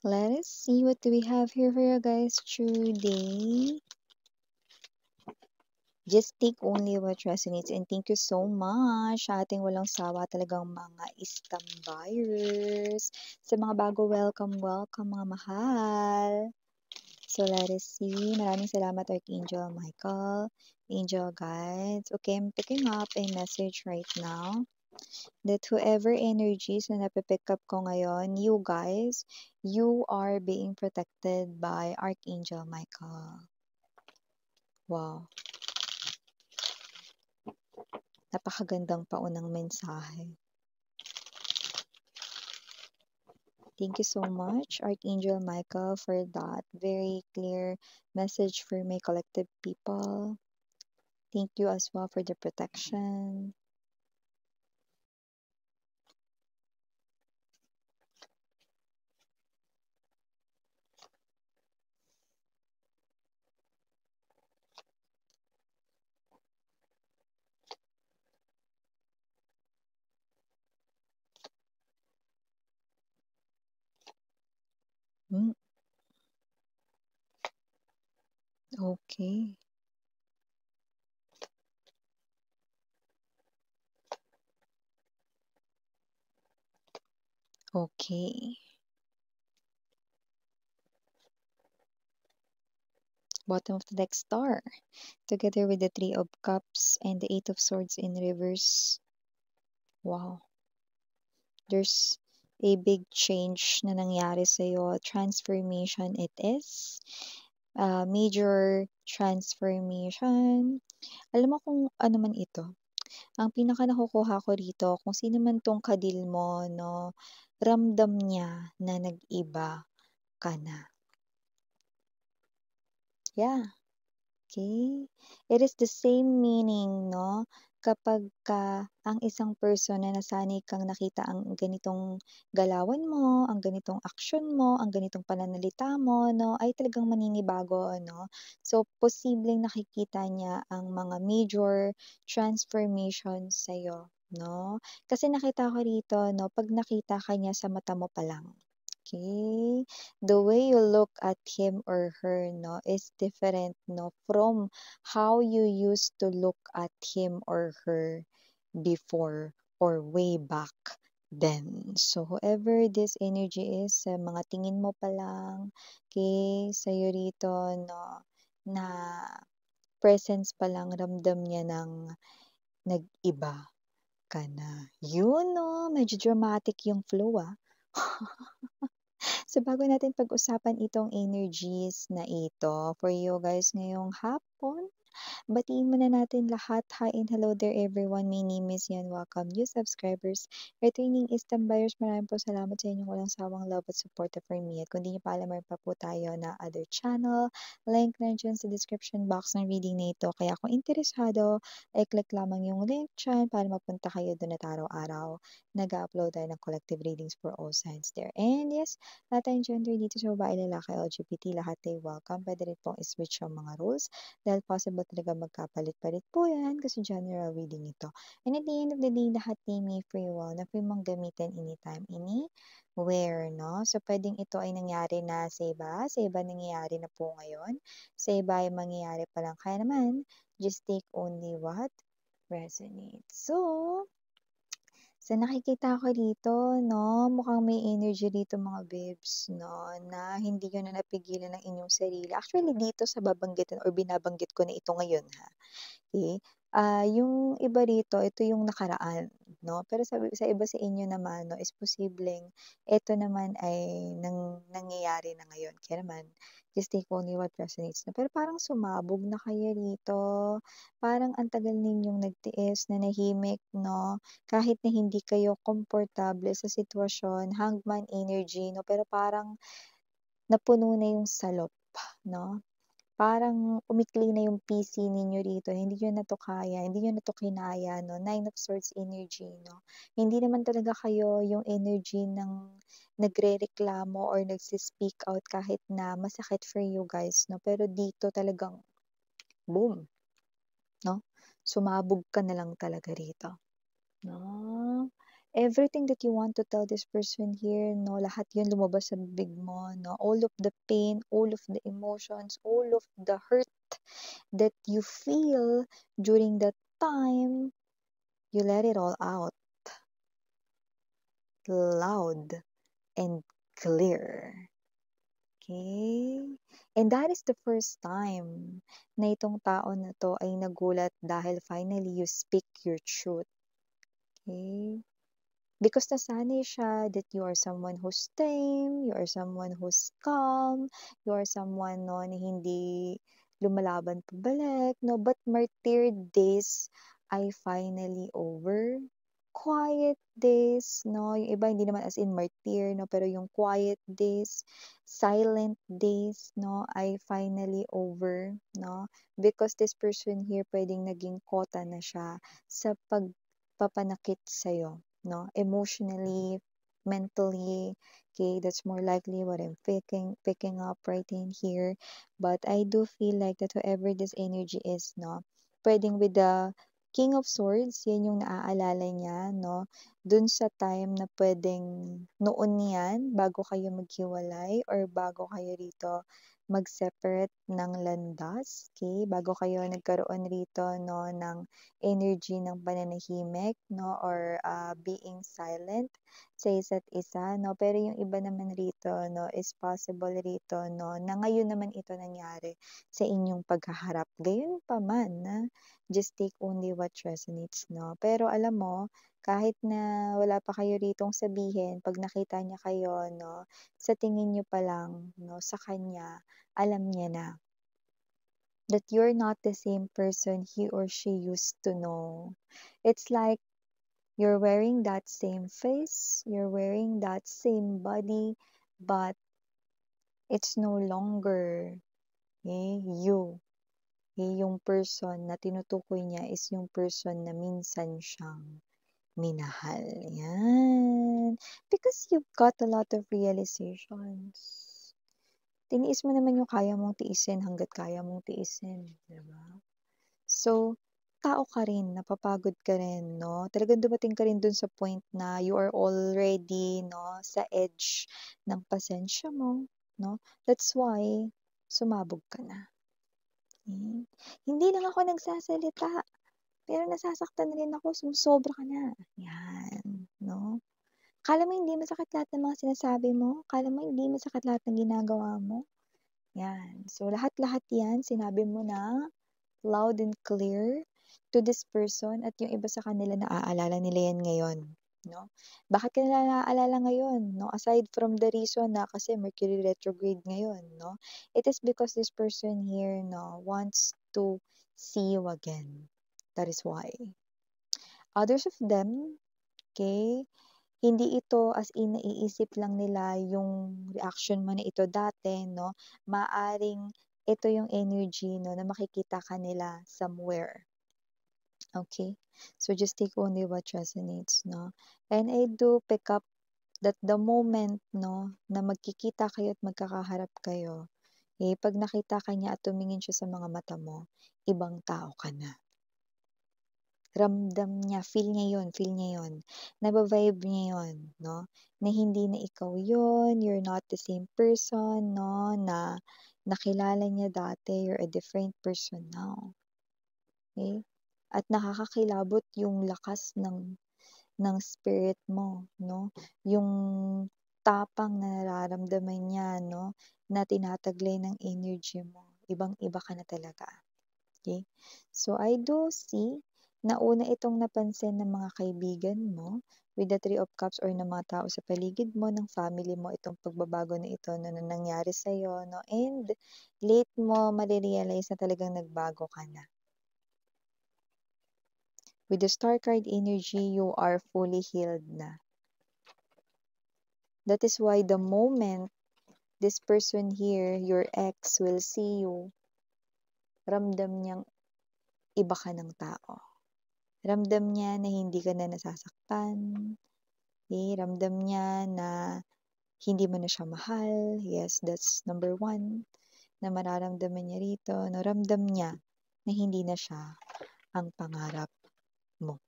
Let us see what do we have here for you guys today. Just take only what resonates, and thank you so much sa ating walang sawa talagang mga buyers. Sa mga bago, welcome, welcome mga mahal. So let us see. Maraming salamat Archangel Michael, Angel Guides. Okay, I'm picking up a message right now that whoever energies na napipick up ko ngayon, you guys, you are being protected by Archangel Michael. Wow. Napakagandang paunang mensahe. Thank you so much, Archangel Michael, for that very clear message for my collective people. Thank you as well for the protection. Okay. Okay. Bottom of the deck, star. Together with the Three of Cups and the Eight of Swords in reverse. Wow. There's a big change na nangyari sa'yo. Transformation it is. Major transformation. Alam mo kung ano man ito. Ang pinaka nakukuha ko rito, kung sino man tong kadil mo, no, ramdam niya na nag-iba ka na. Yeah. Okay. It is the same meaning, no? Kapag ang isang person na nasanay kang nakita ang ganitong galawan mo, ang ganitong aksyon mo, ang ganitong pananalita mo, no, ay talagang maninibago, no? So, posibleng nakikita niya ang mga major transformation sa'yo, no? Kasi nakita ko rito, no, pag nakita ka niya sa mata mo pa lang. Okay? The way you look at him or her, no, is different, no, from how you used to look at him or her before or way back then. So, whoever this energy is, sa mga tingin mo pa lang, okay, sa'yo rito, no, na presence pa lang, ramdam niya ng nag-iba ka na. Yun, no, medyo dramatic yung flow, ah. So, bago natin pag-usapan itong energies na ito, for you guys ngayong hapon, batiin muna natin lahat. Hi and hello there everyone. My name is Yan. Welcome new subscribers, returning Eastern buyers. Maraming po salamat sa inyong walang sawang love at support for me. At kung di niyo pa alam, meron pa po tayo na other channel. Link na dyan sa description box ng reading na ito. Kaya kung interesado, ay click lamang yung link dyan para mapunta kayo doon at araw-araw nag-upload tayo ng collective readings for all signs there. And yes, lahat tayong gender dito sa babae, lalaki, LGBT, lahat ay welcome. Pwede rin pong switch yung mga rules dahil possible talaga magkapalit-palit po yan kasi general reading ito. And at the end of the day, lahat ay may free will na free mong gamitin anytime, anywhere, no? So, pwedeng ito ay nangyari na sa iba nangyayari na po ngayon, sa iba ay mangyayari pa lang. Kaya naman, just take only what resonates. So, sa nakikita ko dito, no, mukhang may energy dito mga babes, no, na hindi nyo na napigilan ng inyong sarili. Actually, dito sa babanggitin or binabanggit ko na ito ngayon, ha. Okay? Yung iba rito, ito yung nakaraan, no? Pero sa iba sa inyo naman, no, is posibleng ito naman ay nangyayari na ngayon. Kaya naman, just take only what resonates. No? Pero parang sumabog na kayo rito. Parang ang tagal ninyong nagtiis, na nahimik, no? Kahit na hindi kayo komportable sa sitwasyon, hangman energy, no? Pero parang napuno na yung salop, no? Parang umikli na yung PC ninyo rito, hindi niyo na 'to kaya, hindi niyo na 'to kinaya 'no, Nine of Swords energy 'no. Hindi naman talaga kayo yung energy ng nagrereklamo or nagse-speak out kahit na masakit for you guys 'no, pero dito talagang boom 'no, sumabog ka na lang talaga rito 'no. everything that you want to tell this person here, no, lahat yun lumabas sa bibig mo, no, all of the pain, all of the emotions, all of the hurt that you feel during that time, you let it all out loud and clear. Okay? And that is the first time na itong tao na to ay nagulat dahil finally you speak your truth. Okay? Because nasanay siya that you are someone who's tame, you are someone who's calm, you are someone no, na hindi lumalaban pabalik, no? But my third days ay finally over. Quiet days, no? Yung iba hindi naman as in martyr, no? Pero yung quiet days, silent days, no? Ay finally over, no? Because this person here pwedeng naging kota na siya sa pagpapanakit sa'yo, no? Emotionally, mentally, okay? That's more likely what I'm picking up right in here. But I do feel like that whoever this energy is, no? Pwedeng with the King of Swords, yan yung naaalala niya, no? Dun sa time na pwedeng noon yan, bago kayo maghiwalay or bago kayo rito mag-separate ng landas, okay? Bago kayo nagkaroon rito, no, ng energy ng pananahimik, no, or being silent sa isa't isa, no? Pero yung iba naman rito, no, is possible rito, no, na ngayon naman ito nangyari sa inyong paghaharap. Gayon pa man, na just take only what resonates, no? Pero alam mo, kahit na wala pa kayo ritong sabihin, pag nakita niya kayo, no, sa tingin niyo pa lang, no, sa kanya, alam niya na that you're not the same person he or she used to know. It's like you're wearing that same face, you're wearing that same body, but it's no longer you. Yung person na tinutukoy niya is yung person na minsan siyang minahal. Yan. Because you've got a lot of realizations. Tiniis mo naman yung kaya mong tiisin hanggat kaya mong tiisin. Diba? So, tao ka rin, napapagod ka rin, no? Talagang dumating ka rin dun sa point na you are already, no, sa edge ng pasensya mo, no? That's why, sumabog ka na. Hmm. Hindi lang ako nagsasalita, pero nasasaktan rin ako, sumusobra ka na. Yan, no? Akala mo hindi masakit lahat ng mga sinasabi mo? Akala mo hindi masakit lahat ng ginagawa mo? Yan. So, lahat-lahat yan, sinabi mo na loud and clear to this person at yung iba sa kanila naaalala nila yan ngayon, no? Bakit ka nila naaalala ngayon, no? Aside from the reason na kasi Mercury retrograde ngayon, no? It is because this person here, no, wants to see you again. That is why. Others of them, okay, hindi ito as in naiisip lang nila yung reaction mo na ito dati, no? Maaring ito yung energy, no, na makikita ka nila somewhere. Okay? So just take only what resonates, no? And I do pick up that the moment, no, na magkikita kayo at magkakaharap kayo, pag nakita ka niya at tumingin siya sa mga mata mo, ibang tao ka na. Ramdam niya, feel niya yun, nabavibe niya yun, no? Na hindi na ikaw yun, you're not the same person, no? Na nakilala niya dati, you're a different person now. Okay? At nakakakilabot yung lakas ng spirit mo, no? Yung tapang na nararamdaman niya, no? Na tinataglay ng energy mo. Ibang-iba ka na talaga. Okay? So, I do see na una itong napansin ng mga kaibigan mo with the Three of Cups or ng mga tao sa paligid mo, ng family mo, itong pagbabago na ito na nangyari sa'yo, no? And late mo marirealize na talagang nagbago ka na. With the Star card energy, you are fully healed na. That is why the moment this person here, your ex, will see you, ramdam niyang iba ka ng tao. Ramdam niya na hindi ka na nasasaktan. Ramdam niya na hindi mo na siya mahal. Yes, that's number one na mararamdaman niya rito. No, ramdam niya na hindi na siya ang pangarap mo.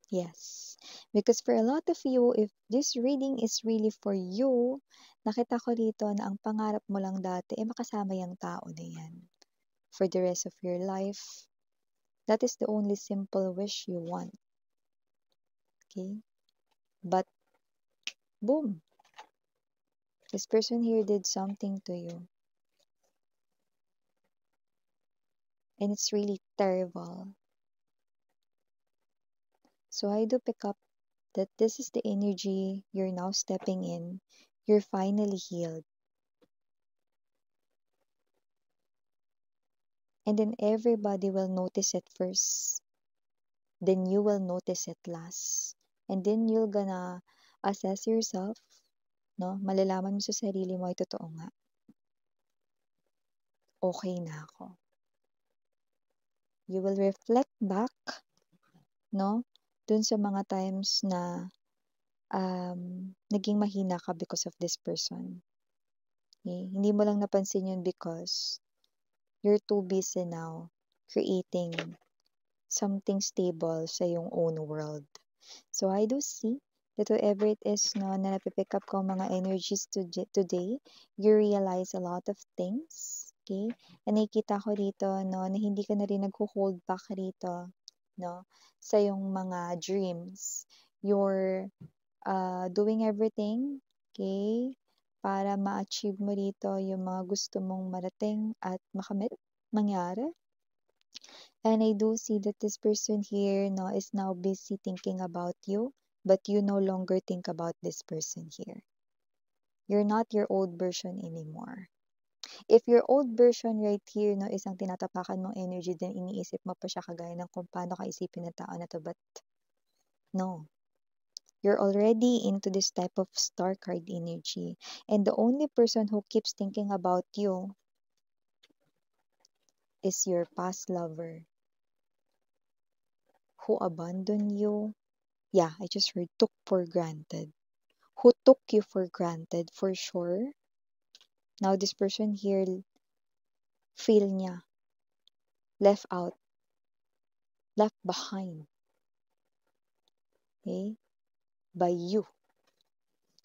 Yes. Because for a lot of you, if this reading is really for you, nakita ko dito na ang pangarap mo lang dati, makasama yung tao na yan for the rest of your life. That is the only simple wish you want. Okay? But, boom. This person here did something to you. And it's really terrible. So I do pick up that this is the energy you're now stepping in. You're finally healed. And then everybody will notice it first. Then you will notice it last. And then you're gonna assess yourself, no? Malalaman mo sa sarili mo, ay totoo nga. Okay na ako. You will reflect back, no? Dun sa mga times na naging mahina ka because of this person. Okay? Hindi mo lang napansin yun because you're too busy now creating something stable sa yung own world. So I do see that whoever it is no, na napipick up ko mga energies today, you realize a lot of things. Okay? And nakikita ko dito no, na hindi ka na rin nag-hold back rito no, sa yung mga dreams. You're doing everything, okay, para ma-achieve mo dito yung mga gusto mong marating at makamit, mangyari. And I do see that this person here no, is now busy thinking about you, but you no longer think about this person here. You're not your old version anymore. If your old version right here no, isang tinatapakan mong energy, then iniisip mo pa siya kagaya ng kung paano ka isipin ng tao na to, but no. You're already into this type of star card energy. And the only person who keeps thinking about you is your past lover who abandoned you. Yeah, I just heard took for granted. Who took you for granted for sure. Now this person here feel niya left out, left behind. Okay? By you.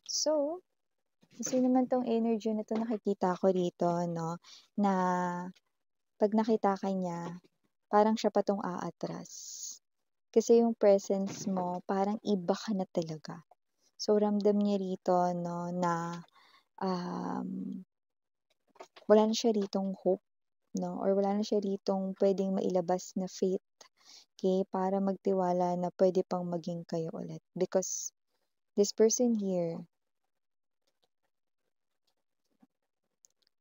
So, kasi naman tong energy na to nakikita ko dito, no, na pag nakita ka niya, parang siya pa tong aatras. Kasi yung presence mo, parang iba ka na talaga. So, ramdam niya rito, no, na wala na siya ritong hope, no, or wala na siya ritong pwedeng mailabas na faith, okay, para magtiwala na pwede pang maging kayo ulit. Because this person here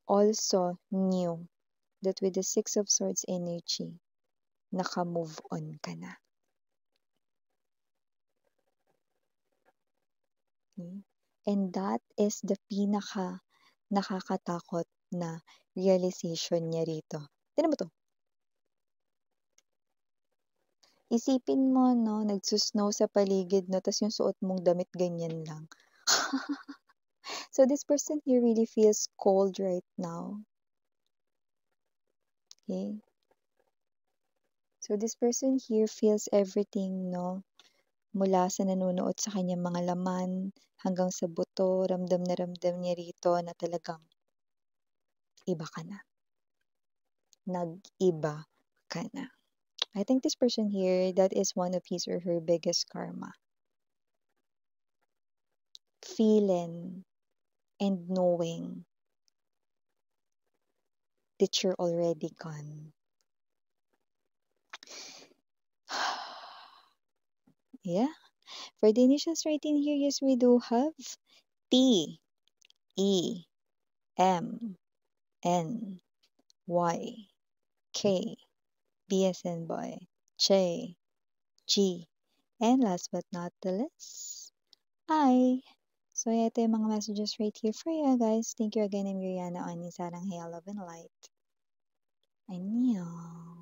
also knew that with the Six of Swords energy, naka-move on ka na. Okay? And that is the pinaka nakakatakot na realization niya rito. Tignan mo 'to. Isipin mo 'no, nagso-snow sa paligid 'no, ta's yung suot mong damit ganyan lang. So this person here really feels cold right now. Okay? So this person here feels everything 'no, mula sa nanunuot sa kanyang mga laman hanggang sa buto, ramdam na ramdam niya rito na talagang iba ka na. Nag-iba ka na. I think this person here, that is one of his or her biggest karma. Feeling and knowing that you're already gone. Yeah. For the initials right in here, yes, we do have T, E, M, N, Y, K, B as in boy, J, G, and last but not the least, I. So, yeah, ito yung mga messages right here for you guys. Thank you again, I'm Miriana on Sarang Hail Love and Light. 안녕.